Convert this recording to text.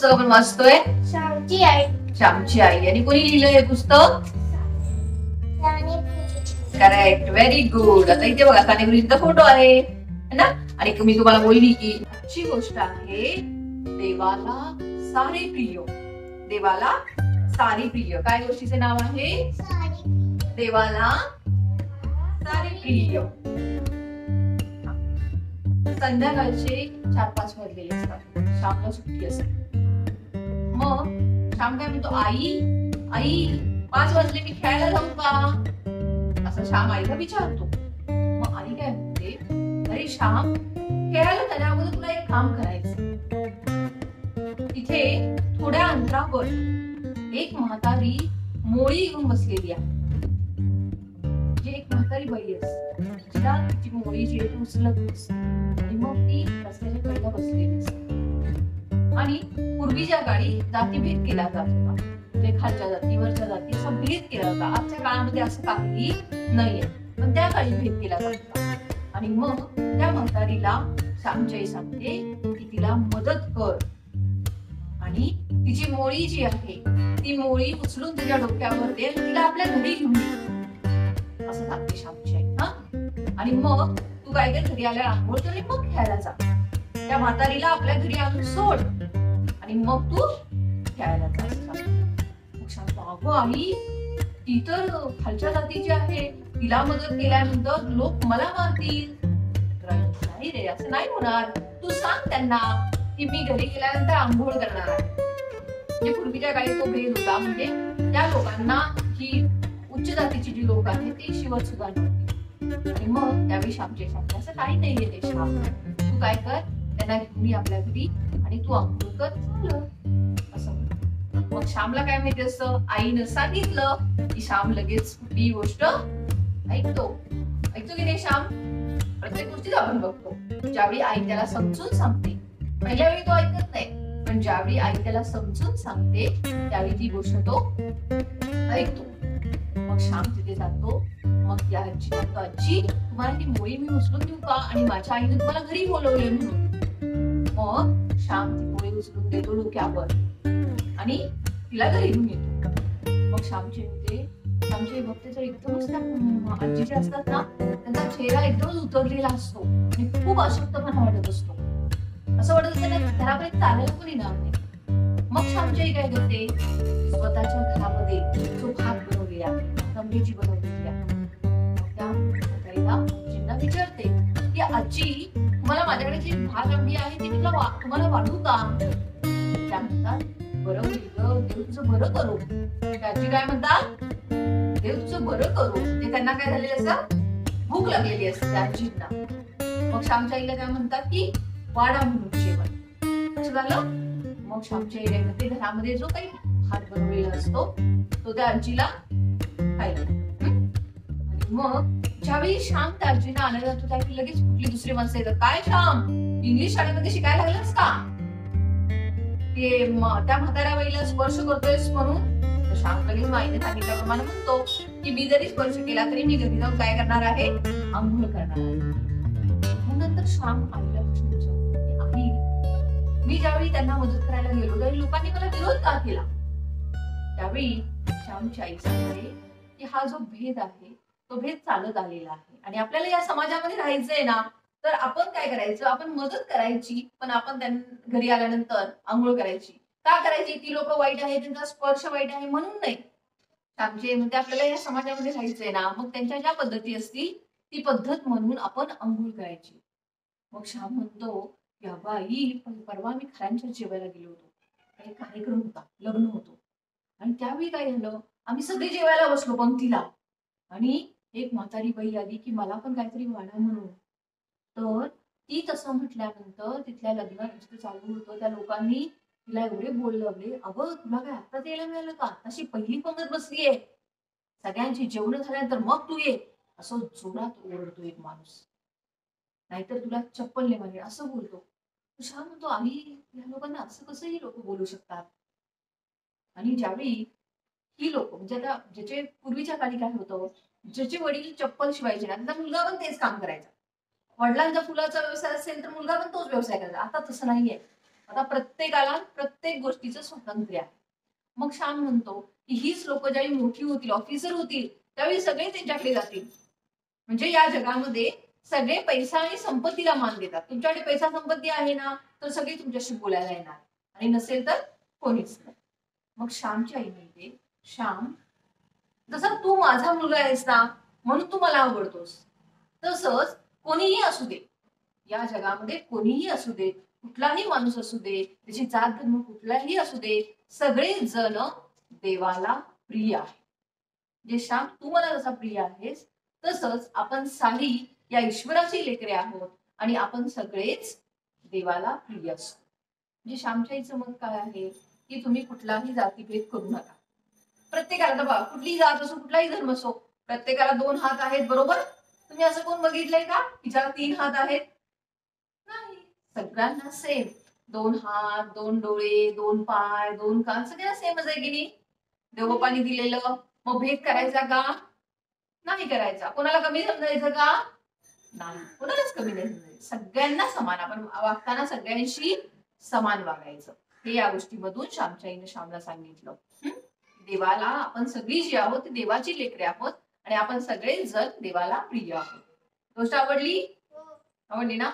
पुस्तक आपण वाचतोय? श्यामची आई. श्यामची आई. आणि कोणी लिहिलं हे पुस्तक? Correct, very good. आता इथे बघा साने गुरुजींचा फोटो आहे ना. आणि मी तुम्हाला बोलली की आजची गोष्ट आहे देवाला सारे प्रिय. देवाला सारे प्रिय. काय गोष्टीचे नाव आहे? देवाला सारे प्रिय. संध्याकाळचे 4-5 वाजलेले असतात. श्यामला सुट्टी असते. मग श्याम काय म्हणतो, आई आई 5 वाजले, मी खेळायला जाऊ का? असं श्याम आईला विचारतो. मग आई काय म्हणते, अरे श्याम, खेळायला जाण्या अगोदर तुला एक काम करायचं. तिथे थोड्या अंतरावर एक म्हातारी मोळी घेऊन बसलेली आहे. जी एक म्हातारी बाई असते, तिला तिची मोळी जी आहे उचलत असते आणि मग ती रस्त्याच्या कडेला बसलेली असते. आणि पूर्वीच्या काळी जातीभेद केला जात होता. म्हणजे खालच्या जाती, वरच्या जाती असा भेद केला होता. आजच्या काळामध्ये असं काही नाहीये, पण त्या काळी भेद केला जात होता. आणि मग त्या म्हातारीला श्यामची आई सांगते की तिला मदत कर आणि तिची मोळी जी आहे ती मोळी उचलून तिच्या डोक्यावर दे आणि तिला आपल्या घरी घेऊन ये, असं सांगते श्यामची आई. हा, आणि मग तू काय कर, घरी आल्या आंघोळ कर आणि मग खेळायला जा. त्या म्हातारीला आपल्या घरी आणून सोड आणि मग तू खेळायला जा, असं सांगते. मग सांगतो, अगं आई, ती तर खालच्या जातीची आहे, तिला मदत केल्यानंतर लोक मला मारतील. नाही रे, असं नाही होणार. तू सांग त्यांना की मी घरी गेल्यानंतर आंघोळ करणार आहे. म्हणजे पूर्वीच्या काळी तो भेद होता. म्हणजे त्या लोकांना ही उच्च जातीची जी लोक आहेत ते शिवत सुद्धा नव्हती. आणि मग त्यावेळी श्यामचे सांगते, असं काही नाहीये ते श्याम, तू काय कर, त्यांना घेऊन ये आपल्या घरी आणि तू आंघोळ कर, झालं असं. मग श्यामला काय माहिती असतं, आईनं सांगितलं की श्याम लगेच ही गोष्ट ऐकतो की नाही श्याम? प्रत्येक गोष्टीत आपण बघतो, ज्यावेळी आई त्याला समजून सांगते, पहिल्या वेळी तो ऐकत नाही, पण ज्यावेळी आई त्याला समजून सांगते त्यावेळी ती गोष्ट तो ऐकतो. मग श्याम तिथे जातो. मग त्या आजी म्हणतो, आजी, तुम्हाला ती मोळी मी उचलून देऊ का? आणि माझ्या आईने तुम्हाला घरी बोलवले म्हणून. मग श्याम ती मोळी उचलून देतो डोक्यावर आणि तिला घरी घेऊन येतो. मग श्यामची बघते तर एकदमच त्या आजी जे असतात ना, त्यांचा चेहरा एकदमच उतरलेला असतो आणि खूप अशक्तपणा वाटत असतो. असं वाटत असतं ना, घराकडे चालायला पण येणार नाही. मग श्यामची आई काय करते, स्वतःच्या घरामध्ये जो भात बनवलेला आंबेची बनवलेली आहे, त्या म्हातारीला आजींना विचारते की आजी, तुम्हाला माझ्याकडे जी भात आंबी आहे ती तुम्हाला वाढू का? त्या म्हणतात, बरं होईल ग, देव तुझं बरं करू. आजी काय म्हणतात, देव तुझं बरं करू. ते त्यांना काय झालेलं असतं, भूक लागलेली असते त्या आजींना. मग श्यामच्या आईला काय म्हणतात की वाडा म्हणून जेवण. असं झालं. मग श्यामच्या आई म्हणते, घरामध्ये जो काही भात बनवलेला असतो तो त्या आजीला खायला. आणि मग ज्यावेळी श्याम त्या आजीला आणायला जातो त्यावेळी लगेच कुठली दुसरी माणसं येतात, काय श्याम, इंग्लिश शाळेमध्ये शिकायला लागलास का? ते त्या म्हाताऱ्या बाईला स्पर्श करतोयस म्हणून. श्याम लगेच आईने सांगितल्याप्रमाणे म्हणतो की मी जरी स्पर्श केला तरी मी घरी जाऊन काय करणार आहे, आंघोळ करणार आहे. मग नंतर श्याम आईला प्रश्न विचारतो, आई, मी ज्यावेळी त्यांना मदत करायला गेलो त्यावेळी लोकांनी मला विरोध का केला? त्यावेळी श्यामची आई सांगते की हा जो भेद आहे तो भेद चालत आलेला आहे आणि आपल्याला या समाजामध्ये राहायचंय ना, तर आपण काय करायचं, आपण मदत करायची, पण आपण त्यांना घरी आल्यानंतर आंघोळ करायची. का करायची? ती लोक वाईट आहे, त्यांचा स्पर्श वाईट आहे म्हणून नाही. श्यामची आई म्हणते, आपल्याला या समाजामध्ये राहायचंय ना, मग त्यांच्या ज्या पद्धती असतील ती पद्धत म्हणून आपण आंघोळ करायची. मग श्याम म्हणतो, या बाई, परवा मी खऱ्यांच्या जेवायला गेलो होतो, काही कार्यक्रम होता, लग्न होतो, आणि त्यावेळी काय झालं, आम्ही सगळे जेवायला बसलो पंक्तीला आणि एक म्हातारी बाई आली की मला पण काहीतरी वाढा म्हणून. तर ती तसं म्हटल्यानंतर तिथल्या लग्न जिथे चालू होतं त्या लोकांनी तिला एवढे बोल लावले, अगं तुला काय आत्ताच यायला मिळालं का? तशी पहिली पंगत बसलीये, सगळ्यांची जेवण झाल्यानंतर मग तू ये, असं जोरात ओरडतो एक माणूस. नाहीतर तुला चप्पल नाही मारेल असं बोलतो. श्याम म्हणतो, आई, या लोकांना असं कसं ही लोक बोलू शकतात? आणि ज्यावेळी ही लोक म्हणजे आता ज्याचे पूर्वीच्या काळी काय होतं, ज्याचे वडील चप्पल शिवायचे ना, त्याचा मुलगा पण तेच काम करायचा. वडिलांचा फुलाचा व्यवसाय असेल तर मुलगा पण तोच व्यवसाय करायचा. आता तसं नाहीये. आता प्रत्येकाला प्रत्येक गोष्टीचं स्वातंत्र्य आहे. मग श्याम म्हणतो की हीच लोक ज्यावेळी मोठी होतील, ऑफिसर होतील, त्यावेळी सगळे त्यांच्याकडे जातील. म्हणजे या जगामध्ये सगळे पैसा आणि संपत्तीला मान देतात. तुमच्याकडे पैसा संपत्ती आहे ना, तर सगळे तुमच्याशी बोलायला येणार, आणि नसेल तर कोणीच नाही. मग श्यामची आई म्हणते, श्याम, जसा तू माझा मुलगा आहेस ना, म्हणून तू मला आवडतोस, तसंच कोणीही असू दे, या जगामध्ये कोणीही असू दे, कुठलाही माणूस असू दे, त्याची जात धर्म कुठलाही असू दे, सगळे जण देवाला प्रिय आहे. जे श्याम, तू मला जसा प्रिय आहेस, तसंच आपण सारी या ईश्वराची लेकरे आहोत आणि आपण सगळेच देवाला प्रिय असतो. म्हणजे श्यामच्या आईचं मत काय आहे की तुम्ही कुठलाही जातीभेद करू नका. प्रत्येकाला, बघा, कुठलीही जात असो, कुठलाही धर्म असो, प्रत्येकाला 2 हात आहेत, बरोबर? तुम्ही असं कोण बघितलंय का की ज्याला 3 हात आहेत? नाही, सगळ्यांना सेम. 2 हात, 2 डोळे, 2 पाय, 2 कान, सगळ्यांना सेमच आहे की नाही? देवबापांनी दिलेलं. मग भेद करायचा का? नाही करायचा. कोणाला कमी समजायचं का? नाही, कोणालाच कमी नाही समजायचं. सगळ्यांना समान, आपण वागताना सगळ्यांशी समान वागायचं. हे या गोष्टीमधून श्यामच्या आईने श्यामला सांगितलं. देवाला आपण सगळी जी आहोत ती देवाची लेकरे आहोत आणि आपण सगळेच जण देवाला प्रिय आहोत. गोष्ट आवडली? आवडली ना?